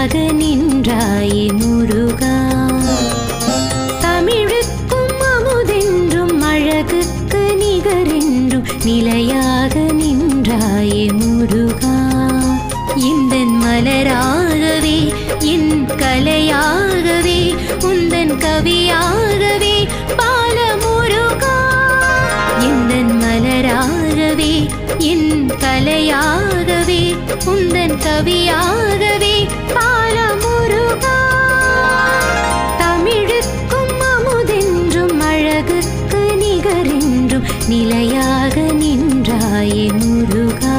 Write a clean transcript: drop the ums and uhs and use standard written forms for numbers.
நிலையாக நின்றாயே முருகா. தமிழுக்கும் அமுதென்றும் அழகுக்கு நிகரென்றும் நிலையாக நின்றாயே முருகா. இந்தன் மலராகவே என் கலையாகவே உந்தன் கவியாகவே பாலமுருகா. இந்தன் மலராகவே என் கலையாகவே உந்தன் கவியாகவே பாலமுருகா. தமிழுக்கும் அமுதென்றும் அழகுக்கு நிகரென்றும் நிலையாக நின்றாயே முருகா.